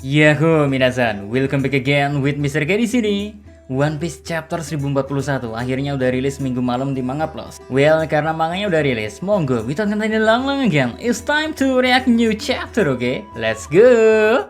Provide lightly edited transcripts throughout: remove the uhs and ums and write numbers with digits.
Yahoo minasan, welcome back again with Mr. K di sini. One Piece chapter 1041 akhirnya udah rilis minggu malam di Manga Plus. Well, karena manganya udah rilis, monggo without any long again, it's time to react new chapter, okay? Let's go!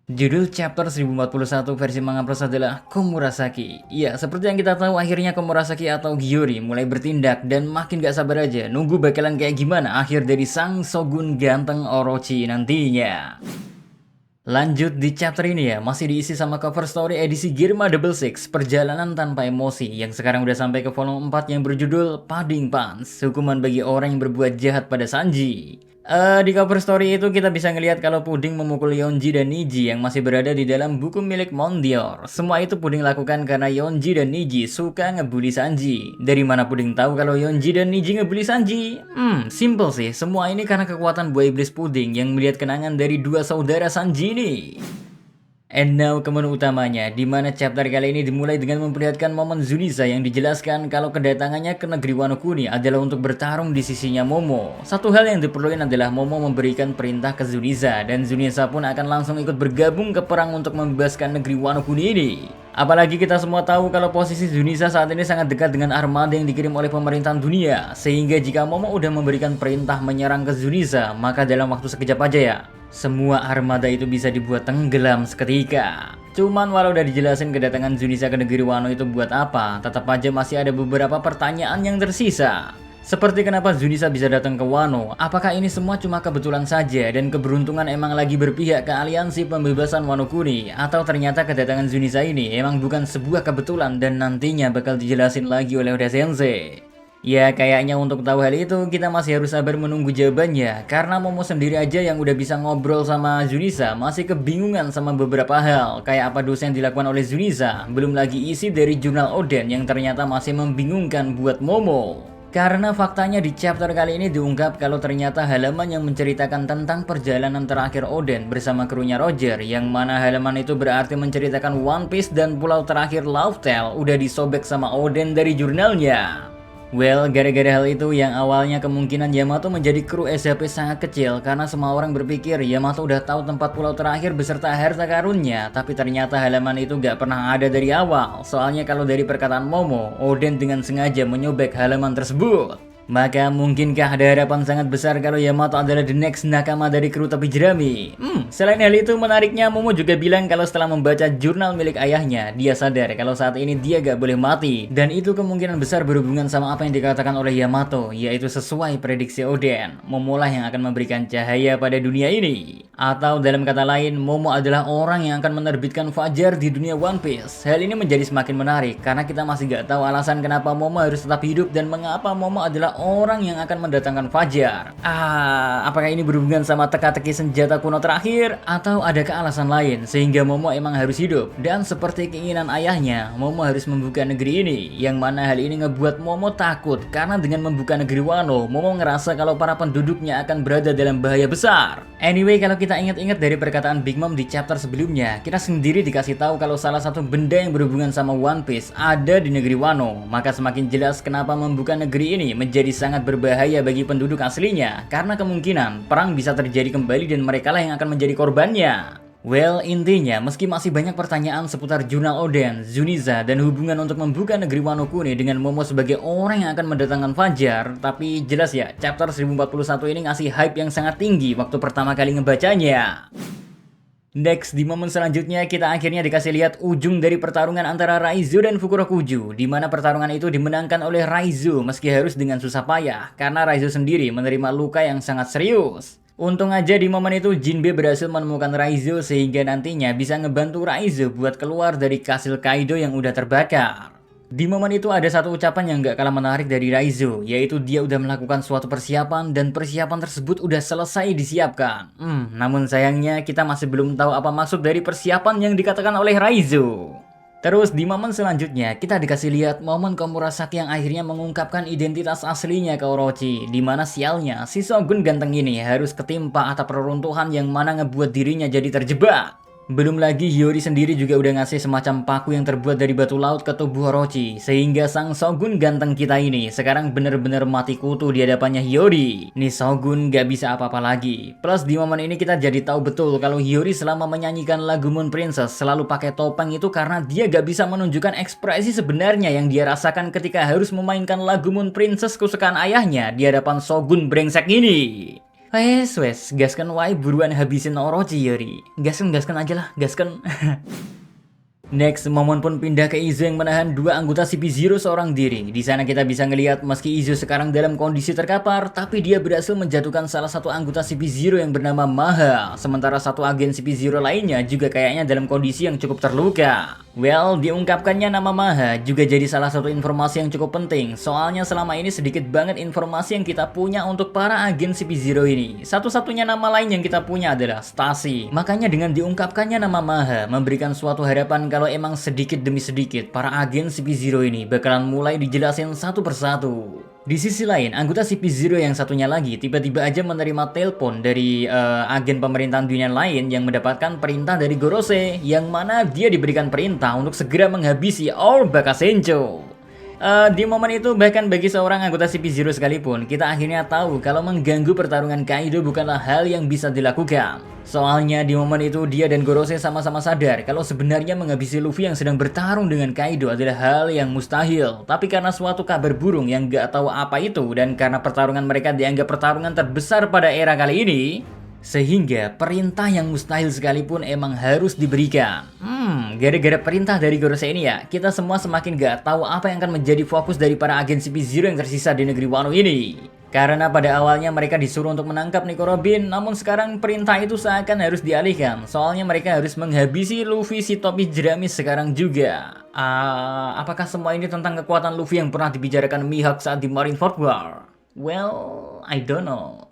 Judul chapter 1041 versi Manga Plus adalah Komurasaki. Ya, seperti yang kita tahu akhirnya Komurasaki atau Gyori mulai bertindak dan makin gak sabar aja nunggu bakalan kayak gimana akhir dari sang Shogun ganteng Orochi nantinya. Lanjut di chapter ini ya, masih diisi sama cover story edisi Girma Double Six, Perjalanan Tanpa Emosi, yang sekarang udah sampai ke volume 4 yang berjudul Pudding Pants, hukuman bagi orang yang berbuat jahat pada Sanji. Di cover story itu kita bisa ngelihat kalau Puding memukul Yonji dan Niji yang masih berada di dalam buku milik Mondior. Semua itu Puding lakukan karena Yonji dan Niji suka ngebully Sanji. Dari mana Puding tahu kalau Yonji dan Niji ngebully Sanji? Simple sih. Semua ini karena kekuatan buah iblis Puding yang melihat kenangan dari dua saudara Sanji ini. And now ke menu utamanya, di mana chapter kali ini dimulai dengan memperlihatkan momen Zunisa yang dijelaskan kalau kedatangannya ke negeri Wano Kuni adalah untuk bertarung di sisinya Momo. Satu hal yang diperlukan adalah Momo memberikan perintah ke Zunisa, dan Zunisa pun akan langsung ikut bergabung ke perang untuk membebaskan negeri Wano Kuni ini. Apalagi kita semua tahu kalau posisi Zunisa saat ini sangat dekat dengan armada yang dikirim oleh pemerintahan dunia, sehingga jika Momo udah memberikan perintah menyerang ke Zunisa, maka dalam waktu sekejap aja ya, semua armada itu bisa dibuat tenggelam seketika. Cuman walau udah dijelasin kedatangan Zunisa ke negeri Wano itu buat apa, tetap aja masih ada beberapa pertanyaan yang tersisa. Seperti kenapa Zunisa bisa datang ke Wano? Apakah ini semua cuma kebetulan saja dan keberuntungan emang lagi berpihak ke aliansi pembebasan Wano Kuni? Atau ternyata kedatangan Zunisa ini emang bukan sebuah kebetulan dan nantinya bakal dijelasin lagi oleh Oda Sensei? Ya kayaknya untuk tahu hal itu kita masih harus sabar menunggu jawabannya, karena Momo sendiri aja yang udah bisa ngobrol sama Zunisa masih kebingungan sama beberapa hal, kayak apa dosa yang dilakukan oleh Zunisa, belum lagi isi dari jurnal Oden yang ternyata masih membingungkan buat Momo. Karena faktanya di chapter kali ini diungkap kalau ternyata halaman yang menceritakan tentang perjalanan terakhir Oden bersama krunya Roger, yang mana halaman itu berarti menceritakan One Piece dan pulau terakhir Laugh Tale udah disobek sama Oden dari jurnalnya. Well, gara-gara hal itu yang awalnya kemungkinan Yamato menjadi kru SHP sangat kecil karena semua orang berpikir Yamato udah tahu tempat pulau terakhir beserta harta karunnya, tapi ternyata halaman itu gak pernah ada dari awal. Soalnya kalau dari perkataan Momo, Oden dengan sengaja menyobek halaman tersebut. Maka mungkinkah ada harapan sangat besar kalau Yamato adalah the next nakama dari kru topi jerami? Selain hal itu menariknya Momo juga bilang kalau setelah membaca jurnal milik ayahnya, dia sadar kalau saat ini dia gak boleh mati. Dan itu kemungkinan besar berhubungan sama apa yang dikatakan oleh Yamato, yaitu sesuai prediksi Oden, Momo lah yang akan memberikan cahaya pada dunia ini. Atau dalam kata lain, Momo adalah orang yang akan menerbitkan fajar di dunia One Piece. Hal ini menjadi semakin menarik karena kita masih gak tahu alasan kenapa Momo harus tetap hidup dan mengapa Momo adalah orang yang akan mendatangkan fajar. Apakah ini berhubungan sama teka-teki senjata kuno terakhir? Atau adakah alasan lain sehingga Momo emang harus hidup? Dan seperti keinginan ayahnya, Momo harus membuka negeri ini, yang mana hal ini ngebuat Momo takut karena dengan membuka negeri Wano, Momo ngerasa kalau para penduduknya akan berada dalam bahaya besar. Anyway, kalau kita ingat-ingat dari perkataan Big Mom di chapter sebelumnya, kita sendiri dikasih tahu kalau salah satu benda yang berhubungan sama One Piece ada di negeri Wano. Maka semakin jelas kenapa membuka negeri ini menjadi sangat berbahaya bagi penduduk aslinya, karena kemungkinan perang bisa terjadi kembali dan mereka lah yang akan menjadi korbannya. Well, intinya meski masih banyak pertanyaan seputar jurnal Oden, Zunisa, dan hubungan untuk membuka negeri Wano Kuni dengan Momo sebagai orang yang akan mendatangkan fajar, tapi jelas ya, chapter 1041 ini ngasih hype yang sangat tinggi waktu pertama kali ngebacanya. Next, di momen selanjutnya kita akhirnya dikasih lihat ujung dari pertarungan antara Raizo dan Fukurokuju, di mana pertarungan itu dimenangkan oleh Raizo meski harus dengan susah payah, karena Raizo sendiri menerima luka yang sangat serius. Untung aja di momen itu Jinbe berhasil menemukan Raizo sehingga nantinya bisa ngebantu Raizo buat keluar dari kastil Kaido yang udah terbakar. Di momen itu ada satu ucapan yang gak kalah menarik dari Raizo, yaitu dia udah melakukan suatu persiapan dan persiapan tersebut udah selesai disiapkan. Namun sayangnya kita masih belum tahu apa maksud dari persiapan yang dikatakan oleh Raizo. Terus di momen selanjutnya kita dikasih lihat momen Komurasaki yang akhirnya mengungkapkan identitas aslinya ke Orochi, di mana sialnya si Shogun ganteng ini harus ketimpa atap reruntuhan yang mana ngebuat dirinya jadi terjebak. Belum lagi Hiyori sendiri juga udah ngasih semacam paku yang terbuat dari batu laut ke tubuh Orochi, sehingga sang Shogun ganteng kita ini sekarang bener-bener mati kutu di hadapannya Hiyori. Nih Shogun gak bisa apa-apa lagi. Plus di momen ini kita jadi tahu betul kalau Hiyori selama menyanyikan lagu Moon Princess selalu pakai topeng itu karena dia gak bisa menunjukkan ekspresi sebenarnya yang dia rasakan ketika harus memainkan lagu Moon Princess kesukaan ayahnya di hadapan Shogun brengsek ini. Wes, gaskan wae buruan habisin Orochi Yori. Gaskan aja lah, gaskan. Next, momen pun pindah ke Izo yang menahan dua anggota CP0 seorang diri. Di sana kita bisa ngelihat meski Izo sekarang dalam kondisi terkapar, tapi dia berhasil menjatuhkan salah satu anggota CP0 yang bernama Maha. Sementara satu agen CP0 lainnya juga kayaknya dalam kondisi yang cukup terluka. Well, diungkapkannya nama Maha juga jadi salah satu informasi yang cukup penting. Soalnya selama ini sedikit banget informasi yang kita punya untuk para agen CP0 ini. Satu-satunya nama lain yang kita punya adalah Stasi. Makanya dengan diungkapkannya nama Maha memberikan suatu harapan kalau emang sedikit demi sedikit para agen CP0 ini bakalan mulai dijelasin satu persatu. Di sisi lain, anggota CP0 yang satunya lagi tiba-tiba aja menerima telepon dari agen pemerintahan dunia lain yang mendapatkan perintah dari Gorose, yang mana dia diberikan perintah untuk segera menghabisi All Bakasencho. Di momen itu bahkan bagi seorang anggota CP0 sekalipun, kita akhirnya tahu kalau mengganggu pertarungan Kaido bukanlah hal yang bisa dilakukan. Soalnya di momen itu dia dan Gorose sama-sama sadar kalau sebenarnya menghabisi Luffy yang sedang bertarung dengan Kaido adalah hal yang mustahil. Tapi karena suatu kabar burung yang gak tahu apa itu dan karena pertarungan mereka dianggap pertarungan terbesar pada era kali ini, sehingga perintah yang mustahil sekalipun emang harus diberikan. Gara-gara perintah dari Gorose ini ya, kita semua semakin gak tahu apa yang akan menjadi fokus dari para agen CP0 yang tersisa di negeri Wano ini. Karena pada awalnya mereka disuruh untuk menangkap Nico Robin, namun sekarang perintah itu seakan harus dialihkan. Soalnya mereka harus menghabisi Luffy si topi jerami sekarang juga. Apakah semua ini tentang kekuatan Luffy yang pernah dibicarakan Mihawk saat di Marineford War? Well, I don't know.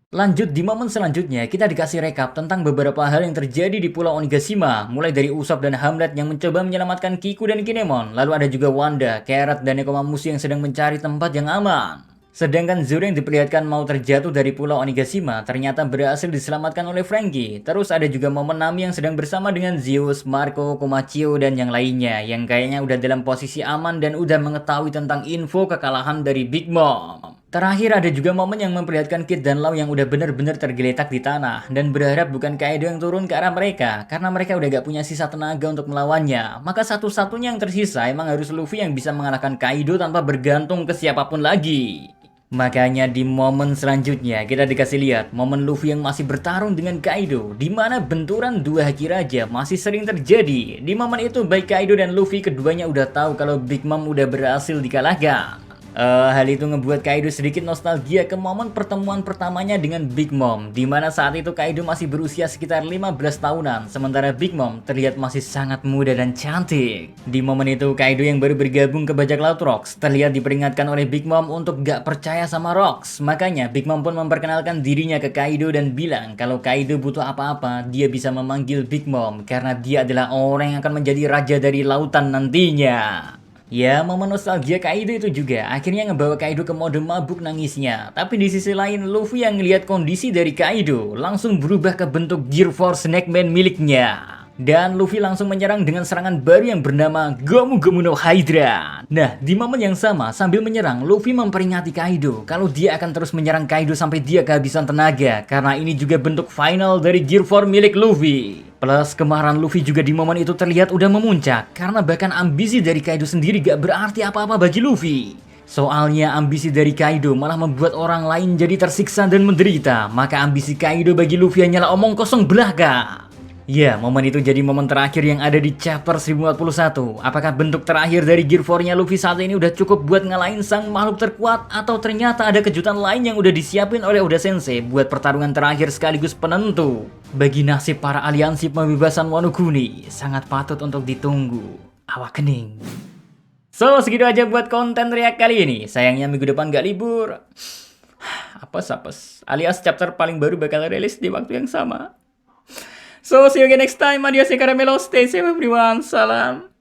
Lanjut di momen selanjutnya, kita dikasih rekap tentang beberapa hal yang terjadi di Pulau Onigashima, mulai dari Usopp dan Hamlet yang mencoba menyelamatkan Kiku dan Kinemon, lalu ada juga Wanda, Carrot, dan Nekomamushi yang sedang mencari tempat yang aman. Sedangkan Zoro yang diperlihatkan mau terjatuh dari Pulau Onigashima ternyata berhasil diselamatkan oleh Franky. Terus ada juga momen Nami yang sedang bersama dengan Zeus, Marco, Komachio, dan yang lainnya yang kayaknya udah dalam posisi aman dan udah mengetahui tentang info kekalahan dari Big Mom. Terakhir ada juga momen yang memperlihatkan Kid dan Law yang udah bener-bener tergeletak di tanah dan berharap bukan Kaido yang turun ke arah mereka karena mereka udah gak punya sisa tenaga untuk melawannya. Maka satu-satunya yang tersisa emang harus Luffy yang bisa mengalahkan Kaido tanpa bergantung ke siapapun lagi. Makanya di momen selanjutnya kita dikasih lihat momen Luffy yang masih bertarung dengan Kaido, di mana benturan dua haki raja masih sering terjadi. Di momen itu baik Kaido dan Luffy keduanya udah tahu kalau Big Mom udah berhasil dikalahkan. Hal itu ngebuat Kaido sedikit nostalgia ke momen pertemuan pertamanya dengan Big Mom, di mana saat itu Kaido masih berusia sekitar 15 tahunan, sementara Big Mom terlihat masih sangat muda dan cantik. Di momen itu Kaido yang baru bergabung ke bajak laut Rocks terlihat diperingatkan oleh Big Mom untuk gak percaya sama Rocks. Makanya Big Mom pun memperkenalkan dirinya ke Kaido dan bilang kalau Kaido butuh apa-apa dia bisa memanggil Big Mom karena dia adalah orang yang akan menjadi raja dari lautan nantinya. Ya, momen nostalgia Kaido itu juga akhirnya ngebawa Kaido ke mode mabuk nangisnya. Tapi di sisi lain, Luffy yang ngelihat kondisi dari Kaido langsung berubah ke bentuk Gear Force Snakeman miliknya. Dan Luffy langsung menyerang dengan serangan baru yang bernama Gomu Gomu no Hydra. Nah, di momen yang sama sambil menyerang, Luffy memperingati Kaido kalau dia akan terus menyerang Kaido sampai dia kehabisan tenaga. Karena ini juga bentuk final dari Gear Force milik Luffy. Plus kemarahan Luffy juga di momen itu terlihat udah memuncak. Karena bahkan ambisi dari Kaido sendiri gak berarti apa-apa bagi Luffy. Soalnya ambisi dari Kaido malah membuat orang lain jadi tersiksa dan menderita. Maka ambisi Kaido bagi Luffy hanyalah omong kosong belaka. Ya, momen itu jadi momen terakhir yang ada di chapter 1041. Apakah bentuk terakhir dari Gear 4-nya Luffy saat ini udah cukup buat ngalahin sang makhluk terkuat? Atau ternyata ada kejutan lain yang udah disiapin oleh Oda Sensei buat pertarungan terakhir sekaligus penentu? Bagi nasib para aliansi pembebasan Wano Kuni, sangat patut untuk ditunggu. Awak kening. So, segitu aja buat konten react kali ini. Sayangnya minggu depan gak libur. Apes. Alias chapter paling baru bakal rilis di waktu yang sama. So, see you again next time. Adios ya caramelo. Stay safe everyone. Salam.